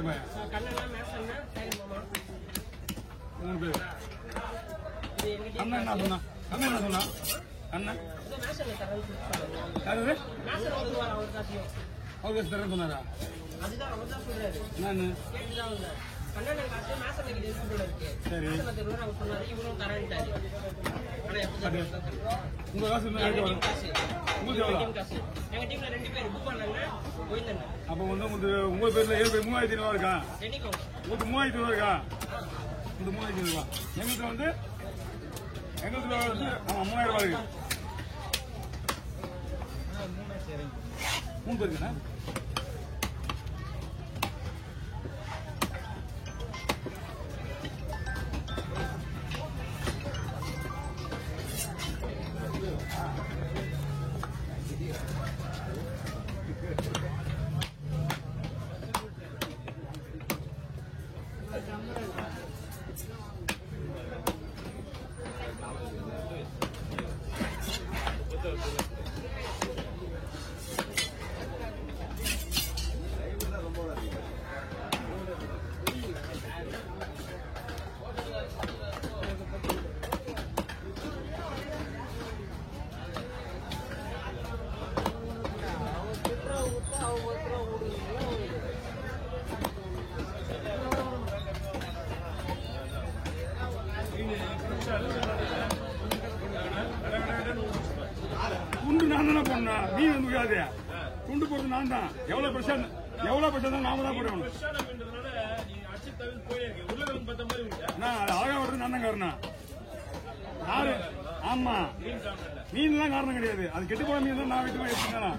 ரூபாய். மூணு பேர். அண்ணன் என்ன சொன்னா? அண்ணன் என்ன சொன்னா? அண்ணன் யாரு? அவர் காசு தரேன்னு சொன்னாரா? நான் சரி உங்க காசு உங்களுக்கு அப்ப வந்து உங்க பேர்ல 3500 இருக்கா? உங்களுக்கு 3500 இருக்கா? இந்த 3500 ரூபா எங்களுக்கு வந்து 3000 ரூபாய் இருக்கு. 3 பேருக்குண்ணா? துண்டு நான் தானே போடா, நீ வந்து முடியாது. துண்டு போடுறது நான் தான். எவ்வளவு பிரச்சனை நாம தான் போடணும். நான் அழகா வருது நான் தான் காரணம். யாரு? ஆமா, மீன் எல்லாம் காரணம் கிடையாது. அது கெட்டு போன மீன் தான் நான் வீட்டு எடுத்துக்கலாம்.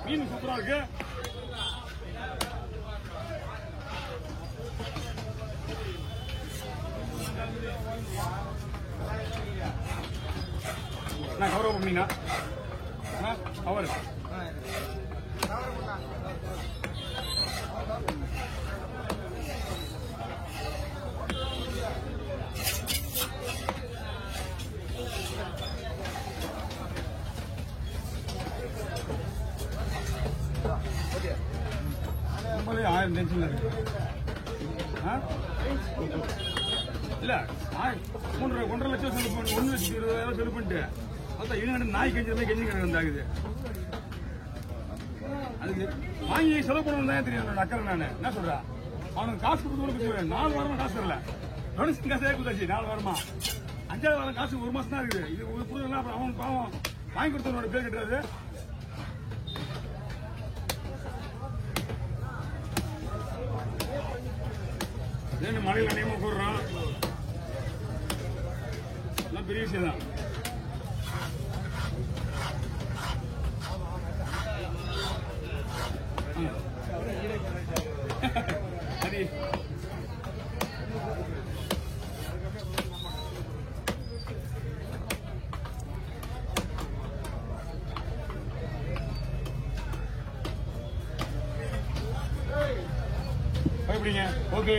மீன் சூப்பரா இருக்கு. நான் கவர் பண்ணீங்க கவர் ரொம்பவே 1000 டென்ஷன்ல இருக்கு. இல்ல 1.5 லட்சம் செலவு பண்ணி 1,20,000 செலவு பண்ணிட்டு பார்த்தா இவங்க நாய் கெஞ்சிருந்தா கெஞ்சி கிடந்தாகுது. அதுக்கு வாங்கி செலவு பண்ணணும் தான் தெரியும். என்னோட அக்கறை நான் என்ன சொல்றேன், அவனுக்கு காசு கொடுத்து 4 வாரமா காசு தரல. டொனேஷன் காசே கொடுத்தாச்சு 4 வாரமா. 5வது வாரம் காசு 1 மாசம் தான் இருக்குது. இது கொடுத்தா அப்புறம் அவன் பாவம் வாங்கி கொடுத்தவனோட பேர் கட்டுறது. மழையில் அநேகமா போடுறான். பெரிய விஷயம் தான். சரி பயப்படிங்க. ஓகே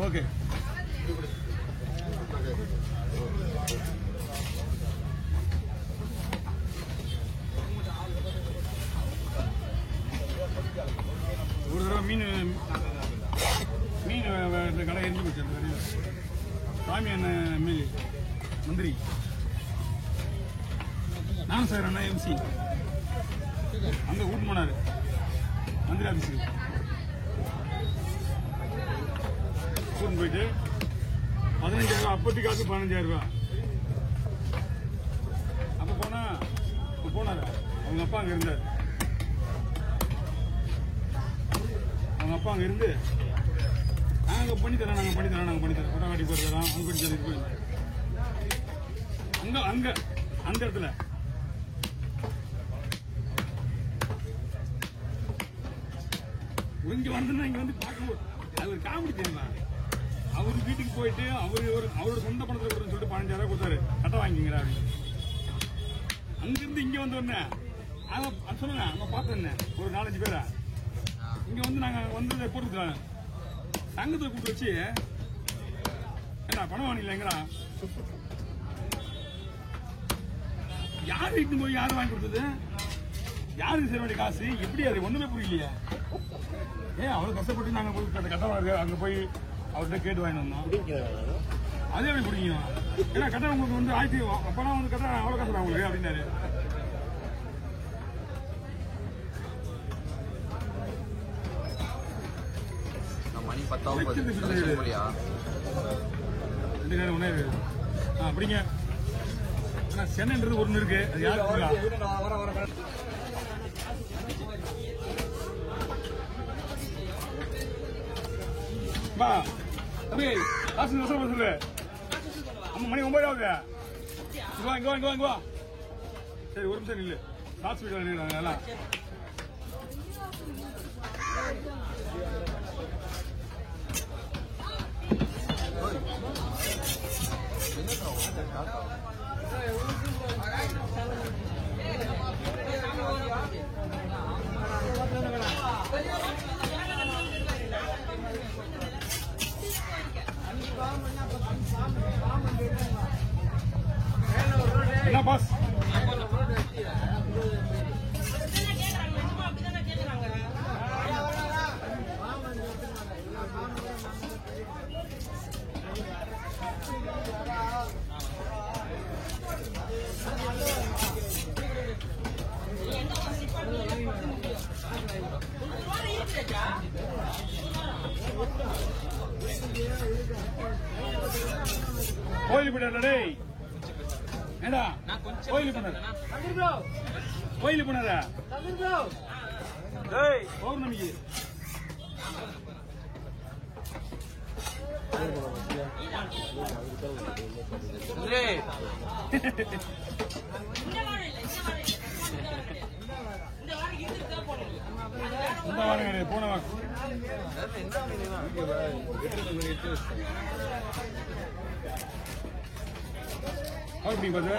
ஓகே ஒரு தடவை மீன் இந்த கடை எரிஞ்சு போச்சு. சாமி அண்ணன் எம்எல்ஏ மந்திரி நானும் சார் அண்ணா எம்சி அங்க கூட்டு போனாரு மந்திரி ஆபீஸுக்கு. கூட்டு போயிட்டு 15,000 ரூபா அப்பத்தி காசு 15,000 ரூபா. அப்ப போனாரு அவங்க அப்பா அங்க இருந்தாரு. அவங்க அப்பா அங்க இருந்து நாங்க பண்ணித்தரோம் கொட்டாவாட்டி போடுறோம் அங்க பண்ணி தரோம். அங்க அந்த இடத்துல இங்க வந்து பார்க்கும்போது அது ஒரு காமெடி தெரியுமா. அவரு வீட்டுக்கு போயிட்டு அவரோட சொந்த பணத்துல கொடுன்னு சொல்லிட்டு 15,000 ரூபாய் கொடுத்தாரு. கட்ட வாங்கிங்கிறாரு. அங்கிருந்து இங்க வந்தோடனே சொல்லுங்க அங்க பார்த்தேன் ஒரு 4-5 பேரை இங்க வந்து நாங்க வந்து போட்டுருக்கோம். சங்கத்தை கூப்பிட்டு வச்சு பணம் வாங்கலங்கிறா யார் வீட்டு போய் யாரும் வாங்கி கொடுத்தது யாருக்கு சேர வேண்டிய காசு எப்படி அது ஒண்ணுமே புரியலையே ஏன் அவ்வளவு கஷ்டப்பட்டு நாங்க போய் கட்டணம் அங்க போய் அவர்கிட்ட கேட்டு வாங்கிட்டு வந்தோம் அதே எப்படி பிடிக்கும் ஏன்னா கட்டணம் உங்களுக்கு வந்து ஆயிரத்தி அப்பனா வந்து கட்டணம் அவ்வளவு காசு உங்களுக்கு அப்படின்னாரு மணி 10 ஒன்னே அப்படிங்க சென்னைன்றது ஒண்ணு இருக்கு அது யாரு தம்பி காசு சொல்லு மணி 9 ஆகுது இங்க வா சரி ஒரு நிமிஷம் இல்ல காசு வீடு என்ன பாஸ் கோயில் போனாடா ஏடா கோயில் போனாடா கோயில் போனாடா பௌர்ணமிக்கு இந்த வாரம் போன வாரம் எப்படி பாத்து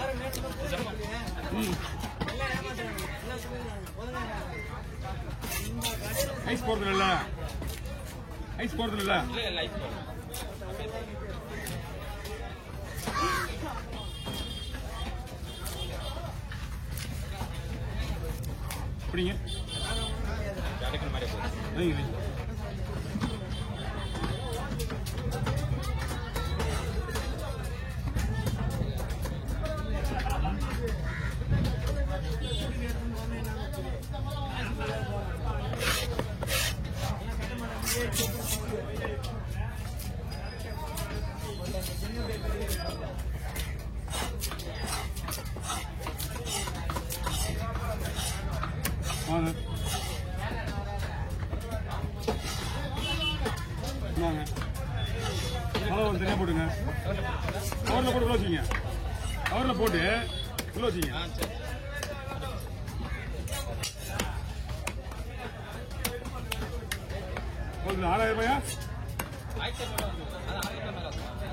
ஐஸ் போடுறது இல்ல ஐஸ் போடுறது இல்ல அப்படிங்க தனியா போட்டுங்க கவர்ல போட்டு உள்ள வச்சுங்க கவர்ல போட்டு உள்ள வச்சுங்க உங்களுக்கு 6000 ரூபாயா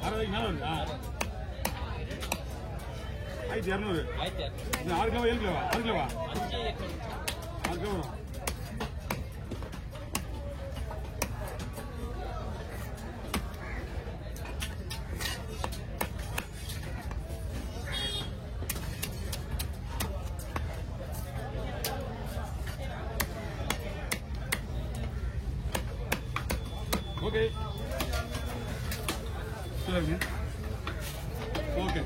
60 மேல வருதா 1200 6 கிலோ 7 கிலோவா 6 கிலோவா 6 கிலோ வரும் ஓகே ஓகே